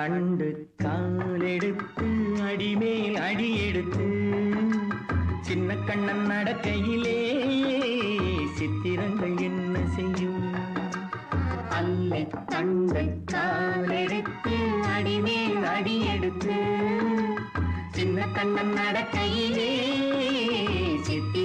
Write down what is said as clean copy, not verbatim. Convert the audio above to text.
தண்டு காலெடுத்து அடிமேல் அடி எடுத்து சின்ன கண்ணன் நடக்கையிலே சித்திரங்கள் என்ன செய்யும்? அல்ல தண்டு காலெடுத்து அடிமேல் அடி எடுத்து சின்ன கண்ணன் நடக்கையிலே சித்திரங்கள்